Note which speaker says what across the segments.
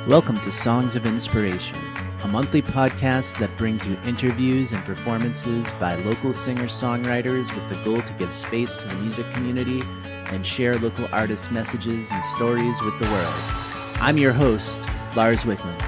Speaker 1: Welcome to Songs of Inspiration, a monthly podcast that brings you interviews and performances by local singer-songwriters with the goal to give space to the music community and share local artists' messages and stories with the world. I'm your host, Lars Wickman.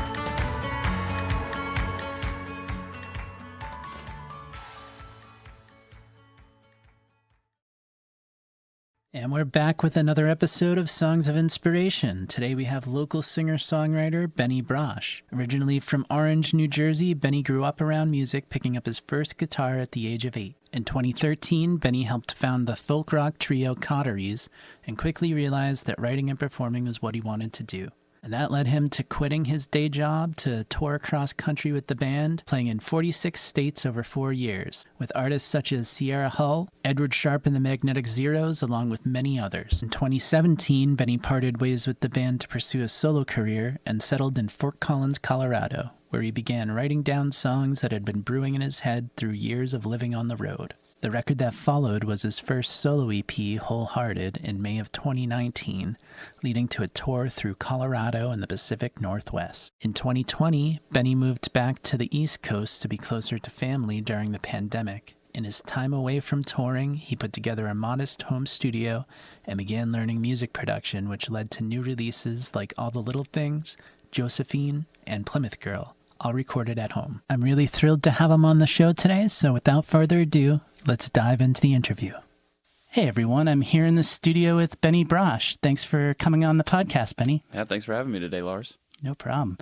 Speaker 1: And we're back with another episode of Songs of Inspiration. Today we have local singer-songwriter Beni Brosh. Originally from Orange, New Jersey, Beni grew up around music, picking up his first guitar at the age of 8. In 2013, Beni helped found the folk rock trio Cotteries and quickly realized that writing and performing was what he wanted to do. And that led him to quitting his day job to tour across country with the band, playing in 46 states over 4 years, with artists such as Sierra Hull, Edward Sharpe and the Magnetic Zeros, along with many others. In 2017, Beni parted ways with the band to pursue a solo career and settled in Fort Collins, Colorado, where he began writing down songs that had been brewing in his head through years of living on the road. The record that followed was his first solo EP, Wholehearted, in May of 2019, leading to a tour through Colorado and the Pacific Northwest. In 2020, Beni moved back to the East Coast to be closer to family during the pandemic. In his time away from touring, he put together a modest home studio and began learning music production, which led to new releases like All the Little Things, Josephine, and Plymouth Girl, all recorded at home. I'm really thrilled to have him on the show today, so without further ado, let's dive into the interview. Hey everyone, I'm here in the studio with Beni Brosh. Thanks for coming on the podcast, Beni.
Speaker 2: Yeah, thanks for having me today, Lars.
Speaker 1: No problem.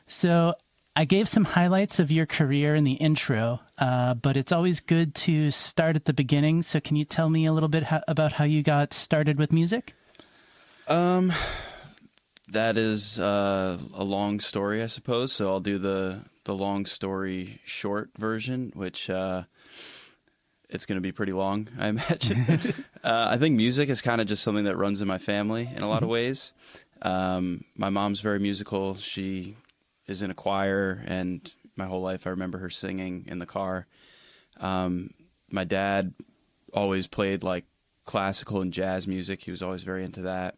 Speaker 1: So I gave some highlights of your career in the intro, but it's always good to start at the beginning. So can you tell me a little bit about how you got started with music?
Speaker 2: That is a long story, I suppose. So I'll do the long story short version, which it's going to be pretty long, I imagine. I think music is kind of just something that runs in my family in a lot of ways. My mom's very musical. She is in a choir, and my whole life I remember her singing in the car. My dad always played like classical and jazz music. He was always very into that.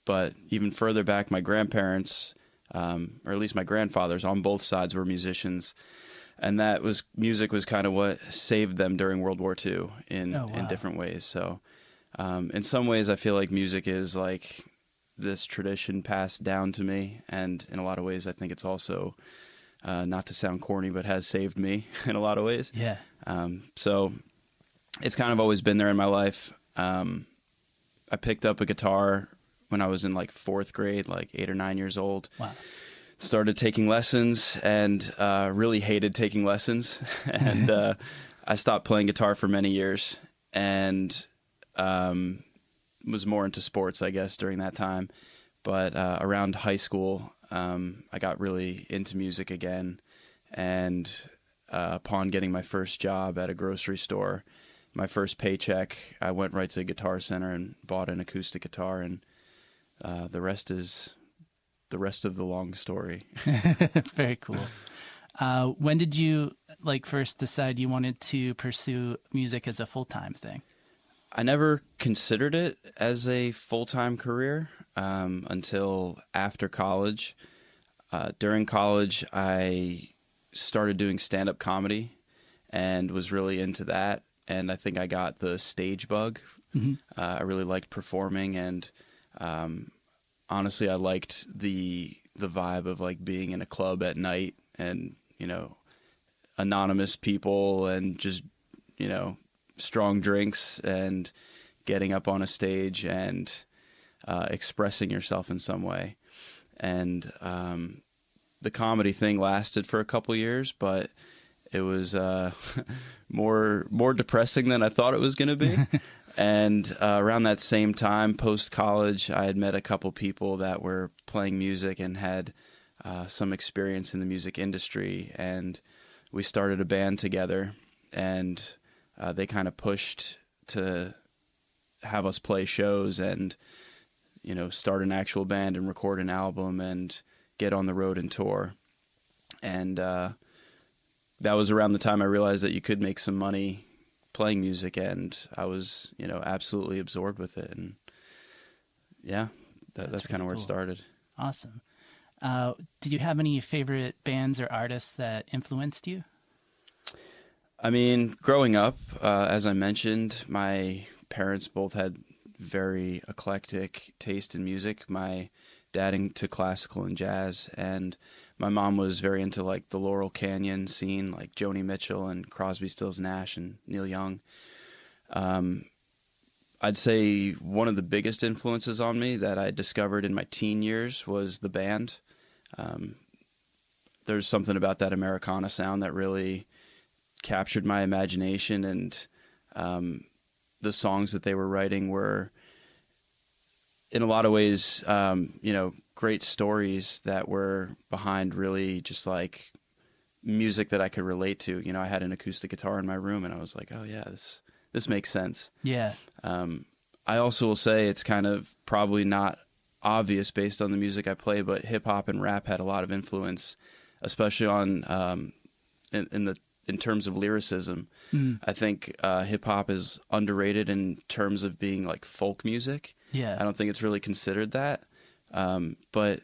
Speaker 2: But even further back, my grandparents, or at least my grandfathers on both sides, were musicians. And music was kind of what saved them during World War II in different ways. So in some ways, I feel like music is like this tradition passed down to me. And in a lot of ways, I think it's also, not to sound corny, but has saved me in a lot of ways.
Speaker 1: Yeah.
Speaker 2: So it's kind of always been there in my life. I picked up a guitar when I was in like 4th grade, like 8 or 9 years old. Wow. Started taking lessons and really hated taking lessons. And I stopped playing guitar for many years and was more into sports, I guess, during that time. But around high school, I got really into music again. And upon getting my first job at a grocery store, my first paycheck, I went right to Guitar Center and bought an acoustic guitar, and the rest is the rest of the long story.
Speaker 1: Very cool. When did you first decide you wanted to pursue music as a full-time thing?
Speaker 2: I never considered it as a full-time career until after college. During college, I started doing stand-up comedy and was really into that. And I think I got the stage bug. Mm-hmm. I really liked performing, and honestly, I liked the vibe of like being in a club at night and, anonymous people and just, strong drinks and getting up on a stage and expressing yourself in some way. And the comedy thing lasted for a couple years, but it was more depressing than I thought it was going to be. And around that same time, post-college, I had met a couple people that were playing music and had some experience in the music industry. And we started a band together, and they kind of pushed to have us play shows and, start an actual band and record an album and get on the road and tour. And that was around the time I realized that you could make some money playing music, and I was, absolutely absorbed with it. And yeah, that's kind of where it started.
Speaker 1: Awesome. Did you have any favorite bands or artists that influenced you?
Speaker 2: I mean, growing up, as I mentioned, my parents both had very eclectic taste in music. My dad into classical and jazz, and my mom was very into like the Laurel Canyon scene, like Joni Mitchell and Crosby, Stills, Nash and Neil Young. I'd say one of the biggest influences on me that I discovered in my teen years was the band. There's something about that Americana sound that really captured my imagination, and the songs that they were writing were, in a lot of ways, great stories that were behind really just like music that I could relate to. I had an acoustic guitar in my room, and I was like, oh yeah, this makes sense.
Speaker 1: Yeah.
Speaker 2: I also will say it's kind of probably not obvious based on the music I play, but hip hop and rap had a lot of influence, especially on in terms of lyricism. I think hip hop is underrated in terms of being like folk music.
Speaker 1: Yeah.
Speaker 2: I don't think it's really considered that. But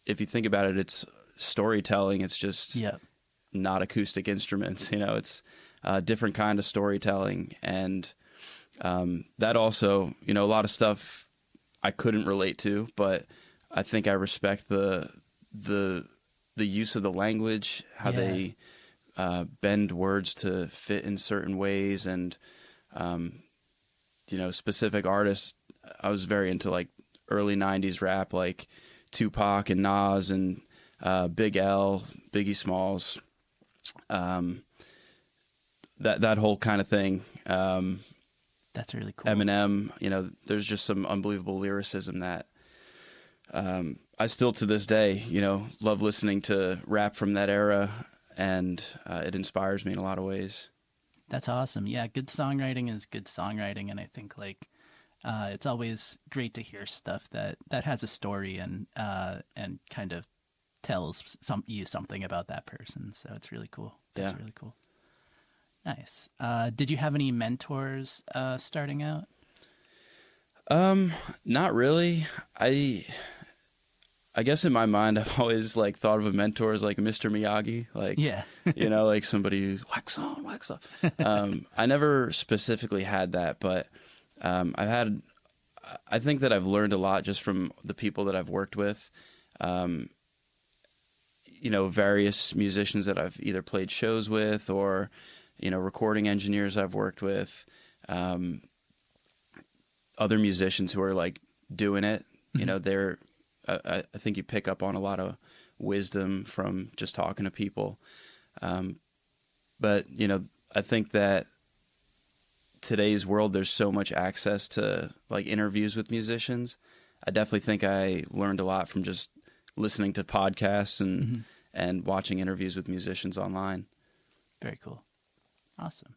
Speaker 2: if you think about it, it's storytelling. It's just not acoustic instruments. It's a different kind of storytelling. And that also, a lot of stuff I couldn't relate to, but I think I respect the use of the language, how they bend words to fit in certain ways, and specific artists. I was very into like early 90s rap, like Tupac and Nas and Big L, Biggie Smalls, that whole kind of thing.
Speaker 1: That's really cool.
Speaker 2: Eminem, there's just some unbelievable lyricism that I still to this day, love listening to rap from that era, and it inspires me in a lot of ways.
Speaker 1: That's awesome. Yeah, good songwriting is good songwriting, and I think like it's always great to hear stuff that has a story and kind of tells you something about that person. So it's really cool. That's really cool. Nice. Did you have any mentors starting out?
Speaker 2: Not really. I guess in my mind, I've always like thought of a mentor as like Mr. Miyagi, like, like somebody who's wax on, wax off. I never specifically had that, but I think that I've learned a lot just from the people that I've worked with. Various musicians that I've either played shows with, or recording engineers I've worked with, other musicians who are like doing it. They're I think you pick up on a lot of wisdom from just talking to people. But I think that today's world, there's so much access to like interviews with musicians. I definitely think I learned a lot from just listening to podcasts and watching interviews with musicians online.
Speaker 1: Very cool. Awesome.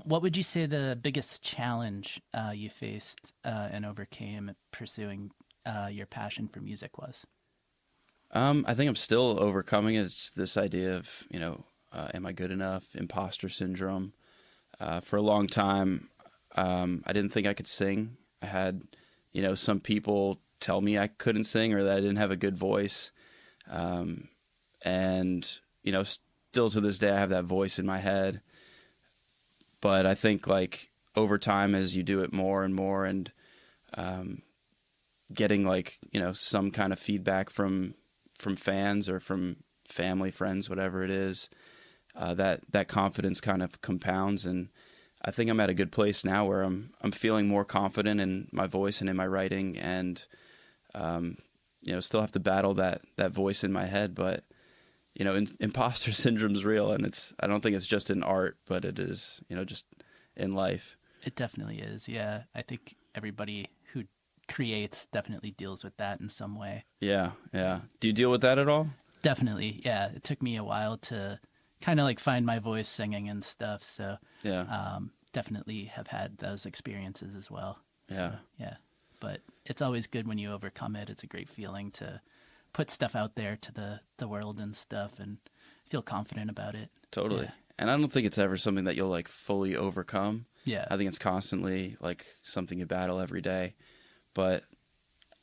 Speaker 1: What would you say the biggest challenge you faced and overcame pursuing your passion for music was?
Speaker 2: I think I'm still overcoming it. It's this idea of, am I good enough? Imposter syndrome. For a long time, I didn't think I could sing. I had, some people tell me I couldn't sing or that I didn't have a good voice. And, still to this day, I have that voice in my head. But I think like over time, as you do it more and more, and getting like, some kind of feedback from fans or from family, friends, whatever it is, that confidence kind of compounds. And I think I'm at a good place now where I'm feeling more confident in my voice and in my writing, and still have to battle that voice in my head. But imposter syndrome is real, and I don't think it's just in art, but it is just in life.
Speaker 1: It definitely is. Yeah, I think everybody who creates definitely deals with that in some way.
Speaker 2: Yeah. Do you deal with that at all?
Speaker 1: Definitely. Yeah, it took me a while to kind of like find my voice singing and stuff. So definitely have had those experiences as well.
Speaker 2: Yeah.
Speaker 1: So, yeah. But it's always good when you overcome it. It's a great feeling to put stuff out there to the world and stuff and feel confident about it.
Speaker 2: Totally.
Speaker 1: Yeah.
Speaker 2: And I don't think it's ever something that you'll like fully overcome.
Speaker 1: Yeah.
Speaker 2: I think it's constantly like something you battle every day. But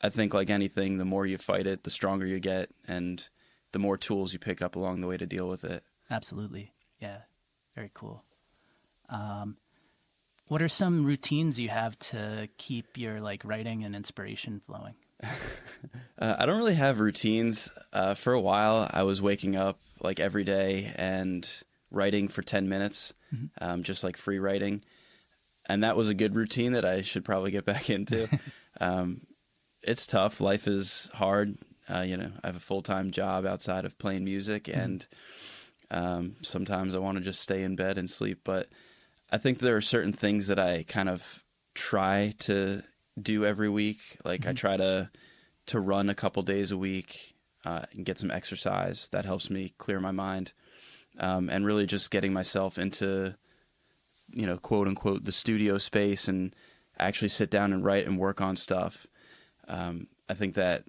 Speaker 2: I think like anything, the more you fight it, the stronger you get, and the more tools you pick up along the way to deal with it.
Speaker 1: Absolutely. Yeah. Very cool. What are some routines you have to keep your like writing and inspiration flowing?
Speaker 2: I don't really have routines. For a while, I was waking up like every day and writing for 10 minutes, just like free writing. And that was a good routine that I should probably get back into. It's tough. Life is hard. I have a full-time job outside of playing music, and sometimes I want to just stay in bed and sleep. But I think there are certain things that I kind of try to do every week. Like I try to run a couple days a week and get some exercise. That helps me clear my mind, and really just getting myself into, quote unquote, the studio space and actually sit down and write and work on stuff. I think that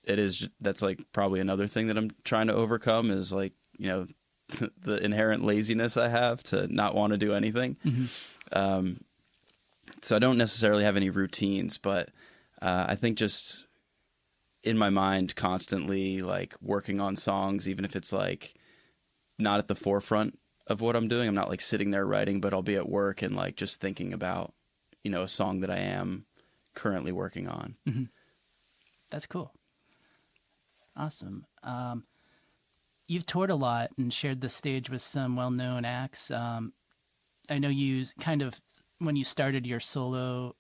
Speaker 2: that's like probably another thing that I'm trying to overcome is like, the inherent laziness I have to not want to do anything. So I don't necessarily have any routines, but I think just in my mind constantly like working on songs, even if it's like not at the forefront of what I'm doing. I'm not like sitting there writing, but I'll be at work and like just thinking about, a song that I am currently working on.
Speaker 1: That's cool. Awesome. You've toured a lot and shared the stage with some well-known acts. I know you kind of, when you started your solo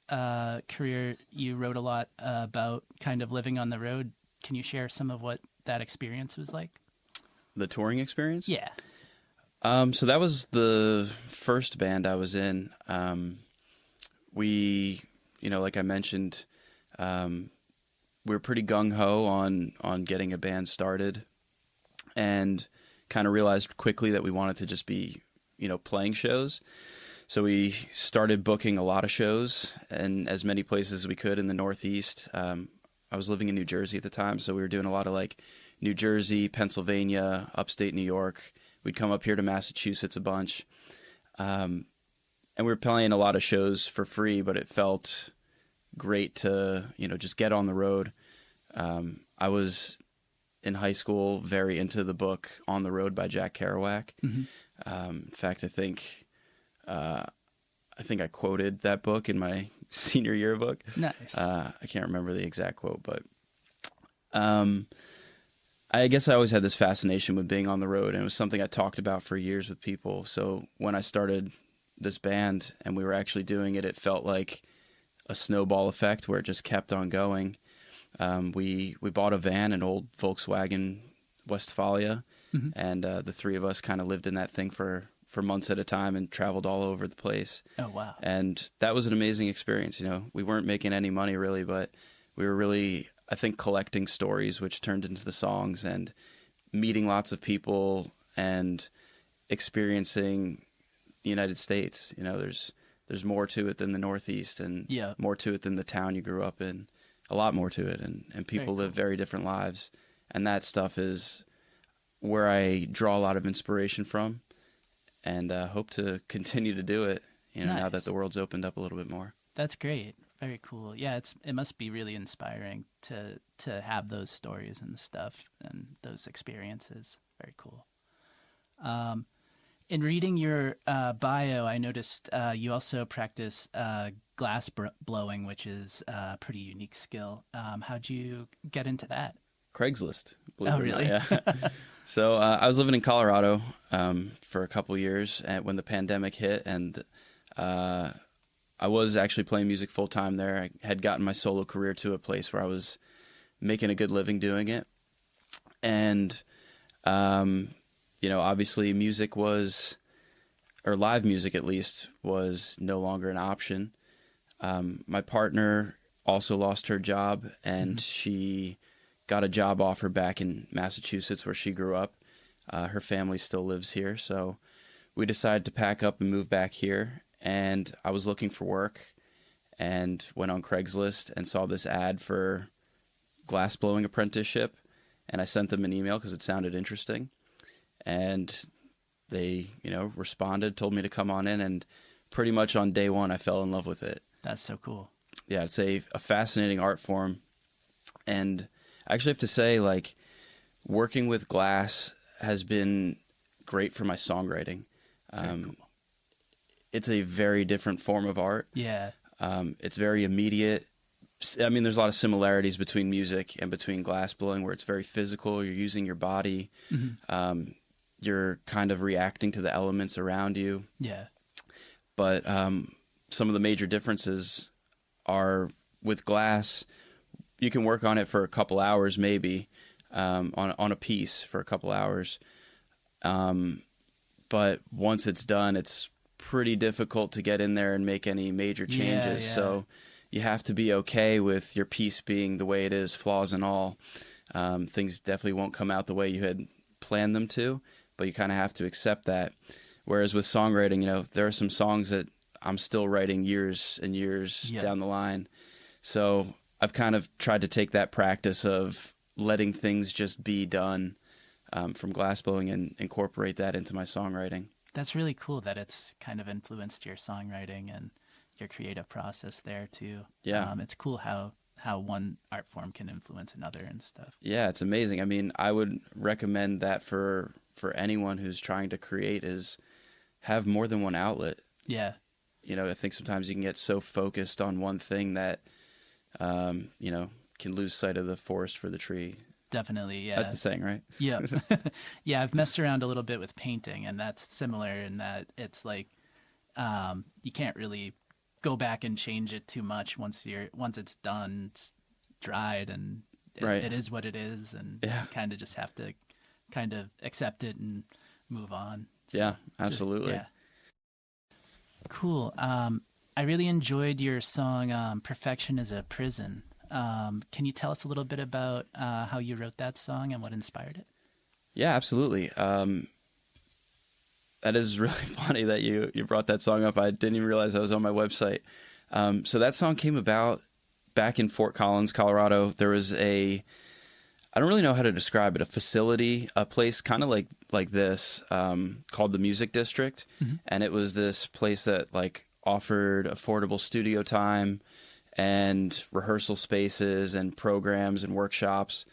Speaker 1: career, you wrote a lot about kind of living on the road. Can you share some of what that experience was like?
Speaker 2: The touring experience?
Speaker 1: Yeah.
Speaker 2: So that was the first band I was in. We, like I mentioned, we were pretty gung-ho on getting a band started, and kind of realized quickly that we wanted to just be, playing shows. So we started booking a lot of shows in as many places as we could in the Northeast. I was living in New Jersey at the time, so we were doing a lot of like New Jersey, Pennsylvania, upstate New York. We'd come up here to Massachusetts a bunch. And we were playing a lot of shows for free, but it felt great to, just get on the road. I was in high school very into the book On the Road by Jack Kerouac. In fact, I think I quoted that book in my senior yearbook.
Speaker 1: Nice.
Speaker 2: I can't remember the exact quote, but I guess I always had this fascination with being on the road, and it was something I talked about for years with people. So when I started this band and we were actually doing it, it felt like a snowball effect where it just kept on going. We bought a van, an old Volkswagen Westfalia, and the three of us kind of lived in that thing for months at a time and traveled all over the place.
Speaker 1: Oh, wow.
Speaker 2: And that was an amazing experience. We weren't making any money really, but we were really, I think, collecting stories, which turned into the songs, and meeting lots of people and experiencing the United States. There's more to it than the Northeast, and more to it than the town you grew up in. A lot more to it, and people live very different lives, and that stuff is where I draw a lot of inspiration from, and hope to continue to do it. Now that the world's opened up a little bit more. That's
Speaker 1: great. Very cool. Yeah, it must be really inspiring to have those stories and stuff and those experiences. Very cool. In reading your bio, I noticed you also practice glass blowing, which is a pretty unique skill. How'd you get into that?
Speaker 2: Craigslist.
Speaker 1: Oh, really?
Speaker 2: Yeah. So I was living in Colorado for a couple years when the pandemic hit, and I was actually playing music full time there. I had gotten my solo career to a place where I was making a good living doing it, and obviously music was, or live music at least, was no longer an option. My partner also lost her job, and she got a job offer back in Massachusetts where she grew up. Her family still lives here, so we decided to pack up and move back here. And I was looking for work and went on Craigslist and saw this ad for glass blowing apprenticeship, and I sent them an email because it sounded interesting. And they, responded, told me to come on in, and pretty much on day one, I fell in love with it.
Speaker 1: That's so cool.
Speaker 2: Yeah, it's a fascinating art form. And I actually have to say, like, working with glass has been great for my songwriting.
Speaker 1: Cool.
Speaker 2: It's a very different form of art.
Speaker 1: Yeah.
Speaker 2: It's very immediate. I mean, there's a lot of similarities between music and between glass blowing, where it's very physical. You're using your body. You're kind of reacting to the elements around you.
Speaker 1: Yeah.
Speaker 2: But some of the major differences are with glass, you can work on it for a couple hours, maybe, on a piece for a couple hours. But once it's done, it's pretty difficult to get in there and make any major changes.
Speaker 1: Yeah.
Speaker 2: So you have to be okay with your piece being the way it is, flaws and all. Things definitely won't come out the way you had planned them to, but you kind of have to accept that. Whereas with songwriting, you know, there are some songs that I'm still writing years and years down the line. So I've kind of tried to take that practice of letting things just be done from glassblowing and incorporate that into my songwriting.
Speaker 1: That's really cool that it's kind of influenced your songwriting and your creative process there too.
Speaker 2: Yeah.
Speaker 1: It's cool how one art form can influence another and stuff.
Speaker 2: Yeah, it's amazing. I mean, I would recommend that for anyone who's trying to create is have more than one outlet.
Speaker 1: Yeah.
Speaker 2: You know, I think sometimes you can get so focused on one thing that, you know, can lose sight of the forest for the tree.
Speaker 1: Definitely, yeah.
Speaker 2: That's the saying, right?
Speaker 1: Yeah. Yeah, I've messed around a little bit with painting, and that's similar in that it's like you can't really go back and change it too much once it's done, it's dried, and it is what it is, and you kind of just have to kind of accept it and move on. So,
Speaker 2: yeah, absolutely.
Speaker 1: Yeah. Cool. I really enjoyed your song Perfection is a Prison. Can you tell us a little bit about how you wrote that song and what inspired it?
Speaker 2: Yeah, absolutely. That is really funny that you brought that song up. I didn't even realize I was on my website. So that song came about back in Fort Collins, Colorado. There was I don't really know how to describe it, a facility, a place kind of like this called the Music District. And it was this place that like offered affordable studio time and rehearsal spaces and programs and workshops.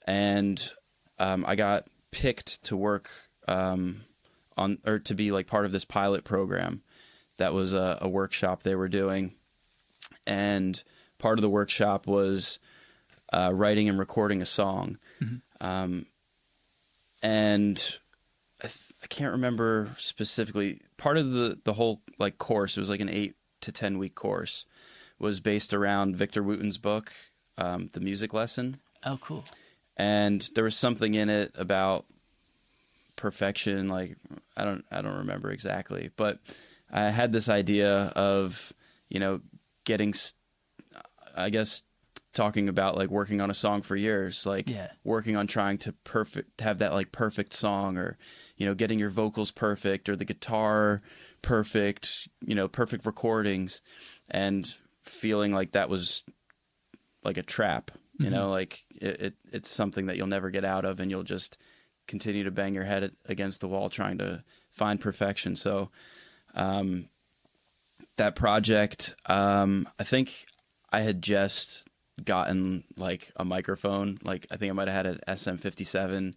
Speaker 2: And I got picked to work to be like part of this pilot program. That was a workshop they were doing. And part of the workshop was writing and recording a song. And I can't remember specifically. Part of the whole like course, it was like an 8 to 10 week course, was based around Victor Wooten's book, The Music Lesson.
Speaker 1: Oh, cool.
Speaker 2: And there was something in it about perfection. Like, I don't remember exactly, but I had this idea of, you know, talking about like working on a song for years, like working on trying to have that like perfect song, or, you know, getting your vocals perfect or the guitar perfect, you know, perfect recordings, and feeling like that was like a trap, you know, like it's something that you'll never get out of, and you'll just continue to bang your head against the wall trying to find perfection. So that project, I think I had just gotten like a microphone. Like I think I might have had an SM57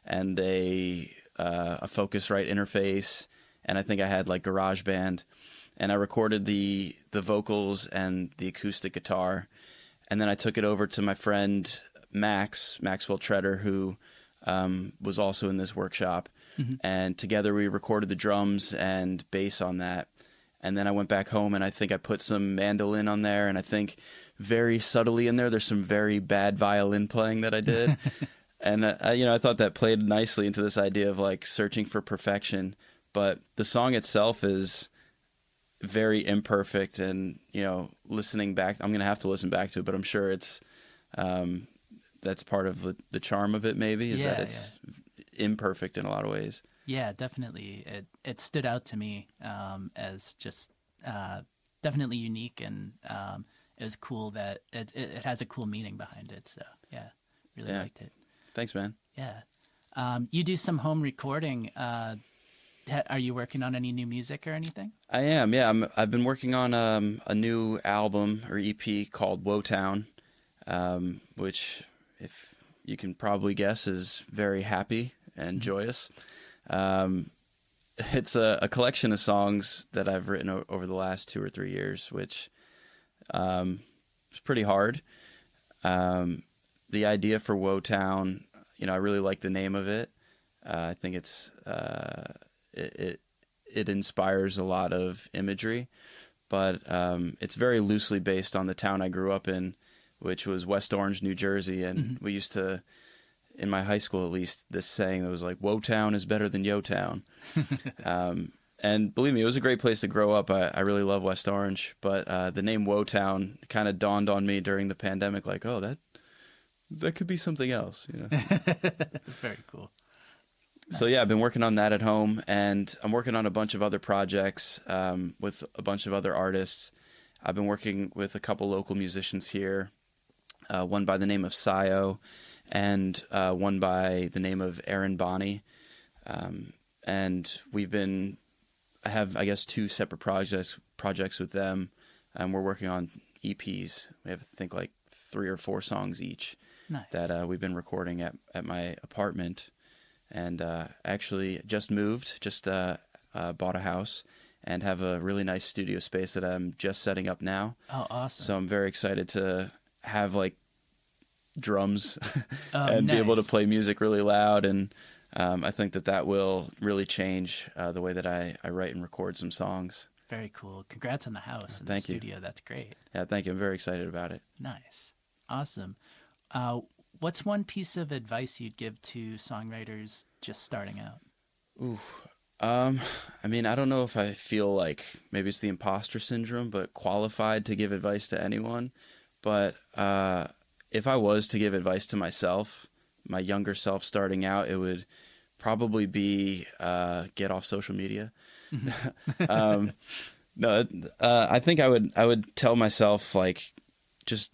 Speaker 2: and a Focusrite interface, and I think I had like GarageBand, and I recorded the vocals and the acoustic guitar, and then I took it over to my friend Maxwell Treader, who was also in this workshop, and together we recorded the drums and bass on that. And then I went back home and I think I put some mandolin on there, and I think very subtly in there's some very bad violin playing that I did. And I thought that played nicely into this idea of like searching for perfection. But the song itself is very imperfect, and, you know, listening back, I'm going to have to listen back to it, but I'm sure it's that's part of the charm of it, maybe, is that it's imperfect in a lot of ways.
Speaker 1: Yeah, definitely. It stood out to me as just definitely unique, and it was cool that it has a cool meaning behind it. So yeah, really liked it.
Speaker 2: Thanks, man.
Speaker 1: Yeah. You do some home recording. Are you working on any new music or anything?
Speaker 2: I am, yeah. I've been working on a new album or EP called Woetown. which, if you can probably guess, is very happy and joyous. It's a collection of songs that I've written over the last 2 or 3 years, which is pretty hard. The idea for Woetown, I really like the name of it. I think it inspires a lot of imagery, but it's very loosely based on the town I grew up in, which was West Orange, New Jersey. And we used to, in my high school at least, this saying that was like, Woetown is better than Yo-Town. And believe me, it was a great place to grow up. I really love West Orange, but the name Woetown kind of dawned on me during the pandemic, like, oh, that could be something else.
Speaker 1: Very cool.
Speaker 2: So yeah, I've been working on that at home, and I'm working on a bunch of other projects with a bunch of other artists. I've been working with a couple local musicians here, one by the name of Sayo, and one by the name of Aaron Boni. And I have, I guess, 2 separate projects with them, and we're working on EPs. We have, I think, like 3 or 4 songs each.
Speaker 1: Nice.
Speaker 2: That we've been recording at my apartment. And actually just moved, bought a house, and have a really nice studio space that I'm just setting up now.
Speaker 1: Oh, awesome.
Speaker 2: So I'm very excited to have like drums and
Speaker 1: nice.
Speaker 2: be able to play music really loud. And I think that will really change the way that I write and record some songs.
Speaker 1: Very cool. Congrats on the house and
Speaker 2: Thank
Speaker 1: the
Speaker 2: you.
Speaker 1: studio. That's great.
Speaker 2: Yeah, thank you. I'm very excited about it.
Speaker 1: Nice. Awesome. What's one piece of advice you'd give to songwriters just starting out?
Speaker 2: Ooh. I mean, I don't know if I feel like maybe it's the imposter syndrome, but qualified to give advice to anyone. But if I was to give advice to myself, my younger self starting out, it would probably be get off social media. No, I think I would tell myself, like, just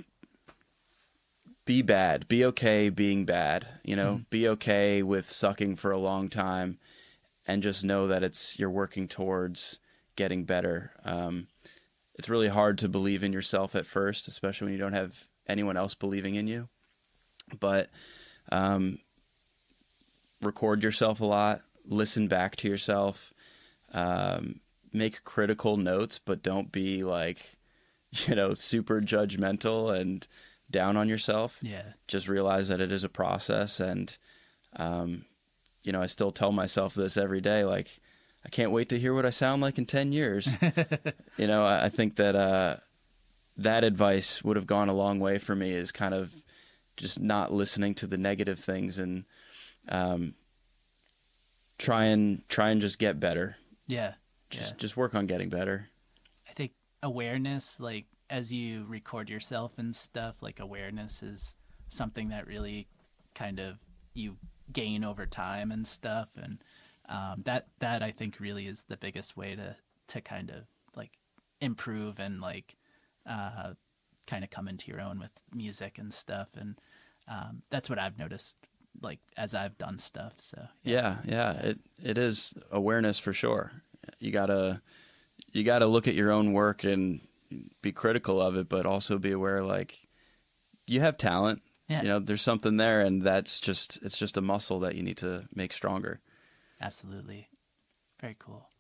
Speaker 2: be bad, be okay being bad, be okay with sucking for a long time, and just know that you're working towards getting better. It's really hard to believe in yourself at first, especially when you don't have anyone else believing in you. But record yourself a lot, listen back to yourself, make critical notes, but don't be like, super judgmental and down on yourself.
Speaker 1: Yeah.
Speaker 2: Just realize that it is a process. And, I still tell myself this every day, like, I can't wait to hear what I sound like in 10 years. I think that that advice would have gone a long way for me, is kind of just not listening to the negative things and try and just get better.
Speaker 1: Yeah.
Speaker 2: Just work on getting better.
Speaker 1: I think awareness, like, as you record yourself and stuff, like, awareness is something that really kind of you gain over time and stuff. And that I think really is the biggest way to kind of like improve and like kind of come into your own with music and stuff. And that's what I've noticed, like, as I've done stuff. So
Speaker 2: yeah. It is awareness for sure. You gotta look at your own work and be critical of it, but also be aware, like, you have talent.
Speaker 1: Yeah.
Speaker 2: There's something there, and it's just a muscle that you need to make stronger.
Speaker 1: Absolutely. Very cool.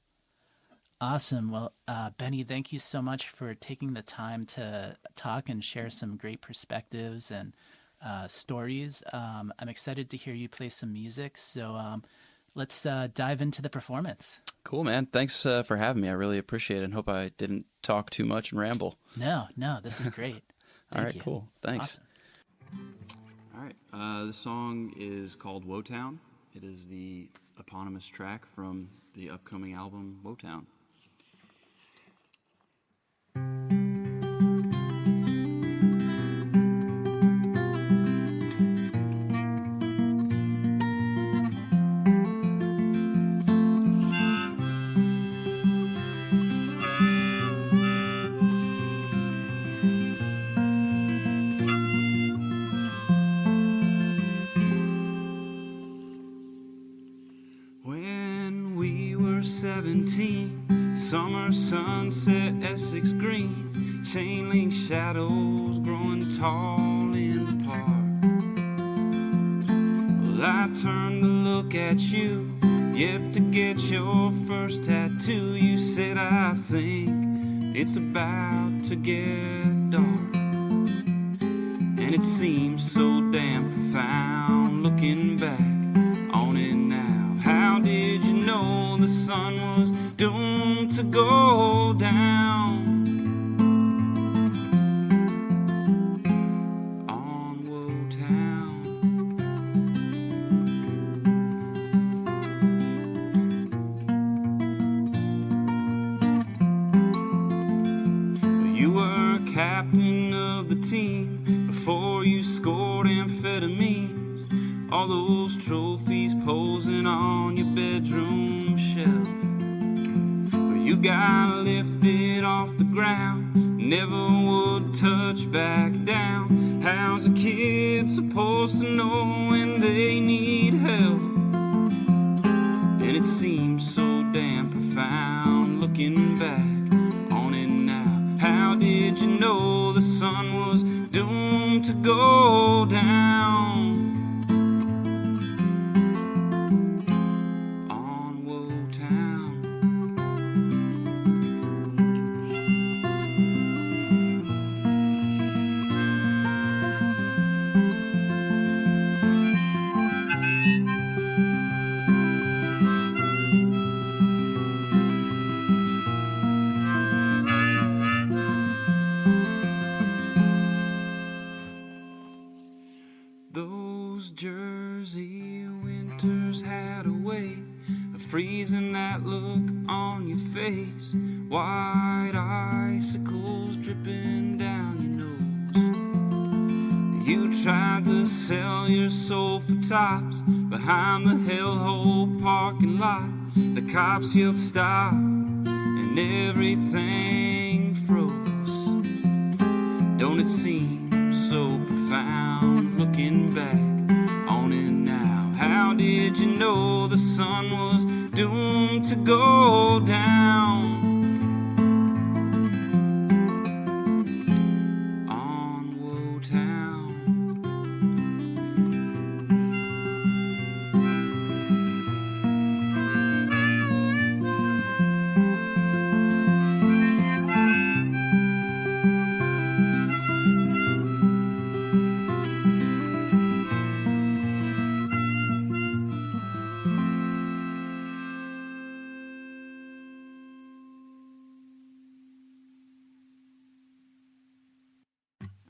Speaker 1: Awesome. Well, Benny, thank you so much for taking the time to talk and share some great perspectives and stories. I'm excited to hear you play some music. So let's dive into the performance.
Speaker 2: Cool, man. Thanks for having me. I really appreciate it, and hope I didn't talk too much and ramble.
Speaker 1: No, this is great.
Speaker 2: All right, cool. Thanks.
Speaker 1: Awesome.
Speaker 2: All right. The song is called Woetown. It is the eponymous track from the upcoming album, Woetown. When we were 17, summer sunset, Essex green, chain link shadows growing tall Orleans Park. Well, I turned to look at you, yet to get your first tattoo. You said, I think it's about to get dark. And it seems so damn profound looking back on it now. How did you know the sun was doomed to go down? On Wotown. Well, you were captain of the team before you scored amphetamines. All those trophies posing on your bedroom shelf. Well, you got lifted off the ground, never would touch back down. How's a kid supposed to know when they need help? And it seems so damn profound looking back on it now. How did you know the sun was doomed to go down? On Wotown. Those Jersey winters had a way of freezing that look on your face. White icicles dripping down your nose. You tried to sell your soul for tops behind the hellhole parking lot. The cops yelled stop and everything froze. Don't it seem so profound looking back on it now? How did you know the sun was doomed to go down? On Wotown.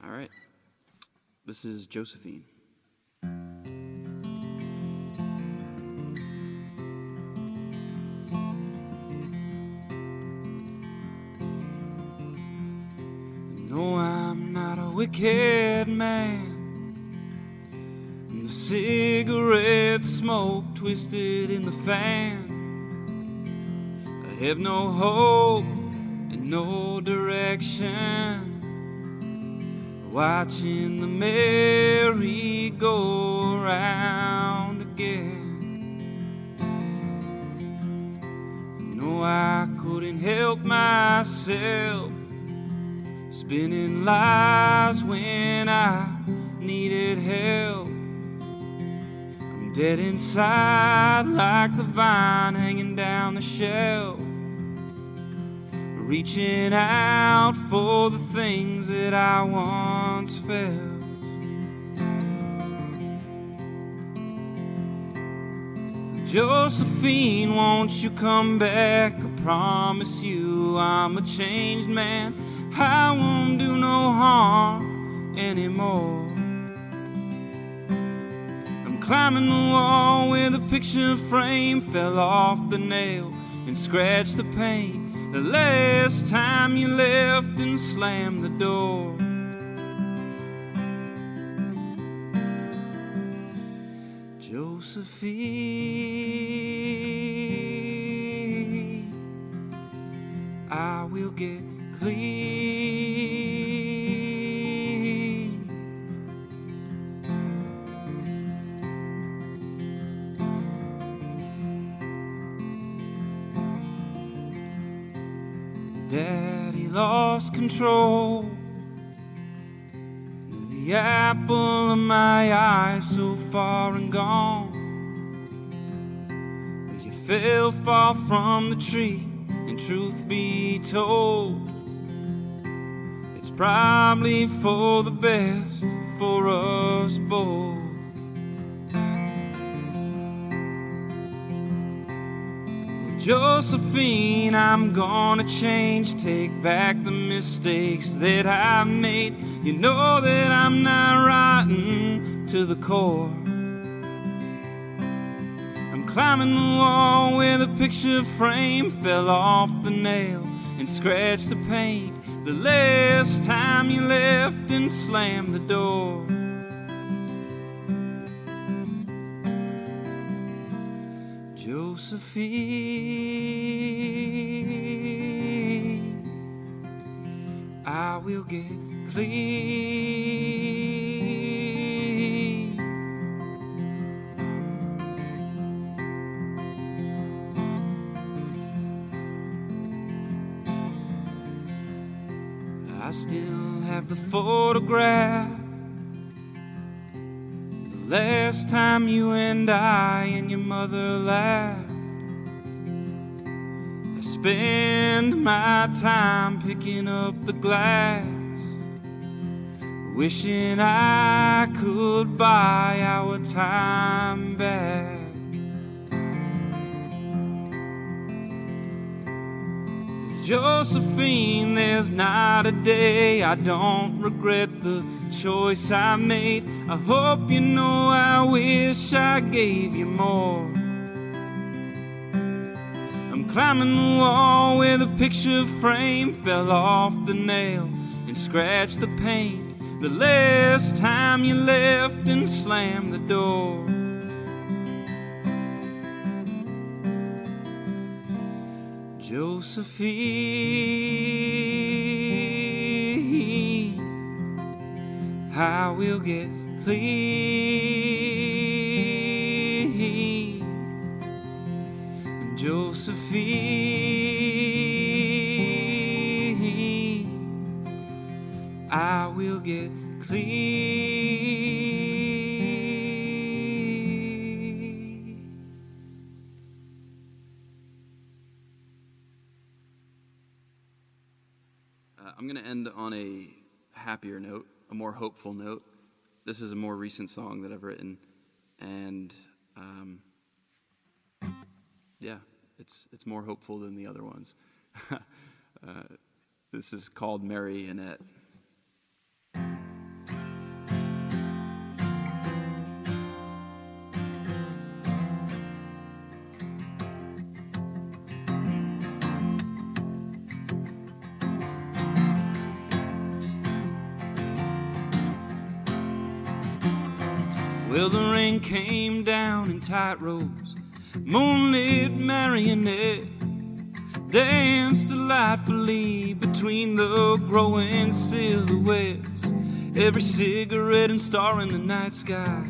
Speaker 2: All right, this is Josephine. No, I'm not a wicked man. And the cigarette smoke twisted in the fan. I have no hope and no direction. Watching the merry-go-round again. No, I couldn't help myself, spinning lies when I needed help. I'm dead inside like the vine hanging down the shelf, reaching out for the things that I once felt. Josephine, won't you come back? I promise you I'm a changed man. I won't do no harm anymore. I'm climbing the wall where the picture frame fell off the nail and scratched the paint the last time you left and slammed the door. Josephine, I will get clean. Daddy lost control. The
Speaker 3: the apple of my eye, so far and gone. But you fell far from the tree, and truth be told, it's probably for the best for us both. Josephine, I'm gonna change, take back the mistakes that I've made. You know that I'm not rotten to the core. I'm climbing the wall where the picture frame fell off the nail and scratched the paint the last time you left and slammed the door. Josephine, I will get clean. I still have the photograph, the last time you and I and your mother laughed. I spend my time picking up the glass, wishing I could buy our time back. Josephine, there's not a day I don't regret the choice I made. I hope you know I wish I gave you more. I'm climbing the wall where the picture frame fell off the nail and scratched the paint the last time you left and slammed the door. Josephine, I will get clean. And Josephine, I will get clean.
Speaker 2: I'm going to end on a happier note, a more hopeful note. This is a more recent song that I've written, and yeah, it's more hopeful than the other ones. This is called Mary Annette.
Speaker 3: Well, the rain came down in tight rows, moonlit marionette danced delightfully between the growing silhouettes. Every cigarette and star in the night sky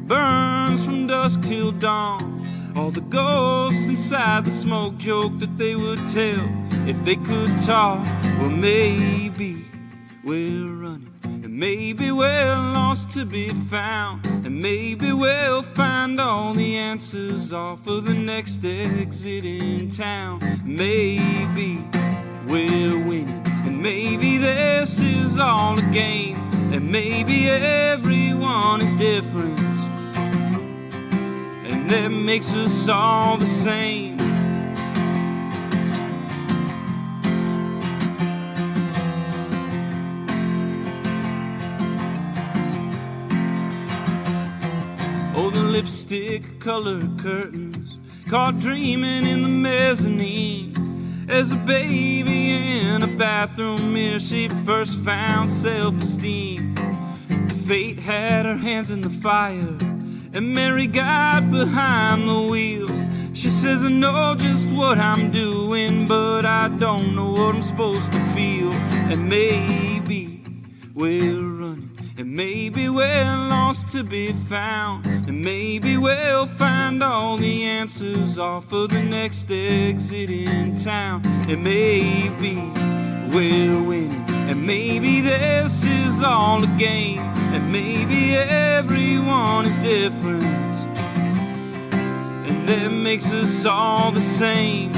Speaker 3: burns from dusk till dawn. All the ghosts inside the smoke joke that they would tell if they could talk. Well, maybe we're running, and maybe we're lost to be found, and maybe we'll find all the answers off of the next exit in town. Maybe we're winning, and maybe this is all a game, and maybe everyone is different, and that makes us all the same. Oh, the lipstick-colored curtains caught dreaming in the mezzanine. As a baby in a bathroom mirror, she first found self-esteem. Fate had her hands in the fire, and Mary got behind the wheel. She says, I know just what I'm doing, but I don't know what I'm supposed to feel. And maybe we're running, and maybe we're lost to be found, and maybe we'll find all the answers off of the next exit in town. And maybe we're winning, And maybe this is all a game, and maybe everyone is different, and that makes us all the same.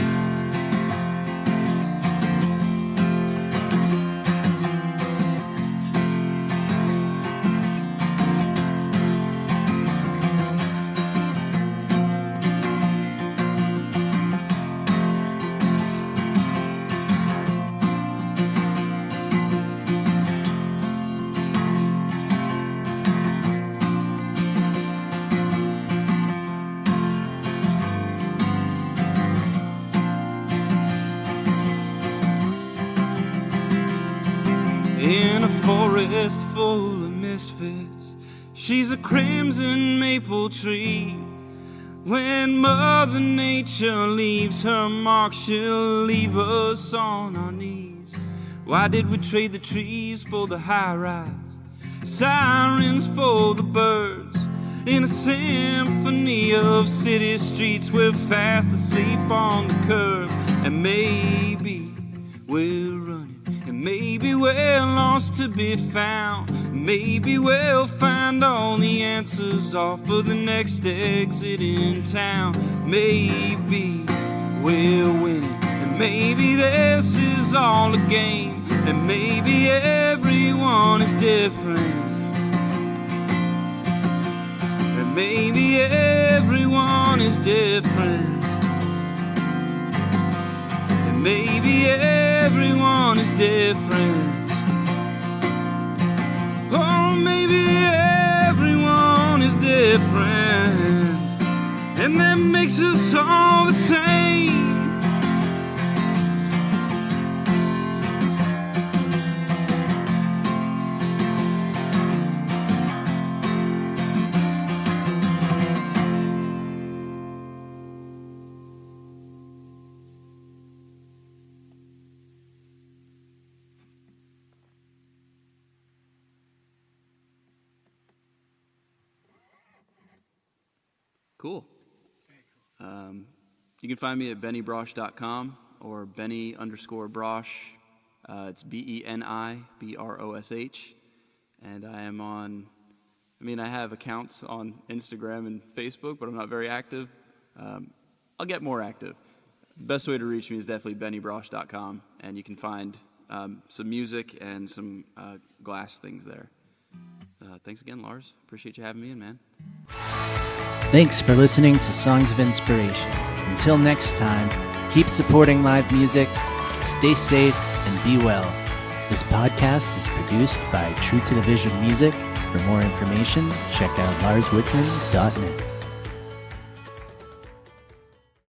Speaker 3: In a forest full of misfits, she's a crimson maple tree. When Mother Nature leaves her mark, she'll leave us on our knees. Why did we trade the trees for the high-rise, sirens for the birds? In a symphony of city streets, we're fast asleep on the curb. And maybe we're running, and maybe we're lost to be found. Maybe we'll find all the answers off of the next exit in town. Maybe we're winning, and maybe this is all a game, and maybe everyone is different, and maybe everyone is different, and maybe everyone is different. Oh, maybe everyone is different, and that makes us all the same. Cool. You can find me at benibrosh.com or Beni_Brosh. It's BENIBROSH. And I am on, I have accounts on Instagram and Facebook, but I'm not very active. I'll get more active. Best way to reach me is definitely benibrosh.com, and you can find some music and some glass things there. Thanks again, Lars. Appreciate you having me in, man.
Speaker 1: Thanks for listening to Songs of Inspiration. Until next time, keep supporting live music, stay safe, and be well. This podcast is produced by True to the Vision Music. For more information, check out larswickman.net.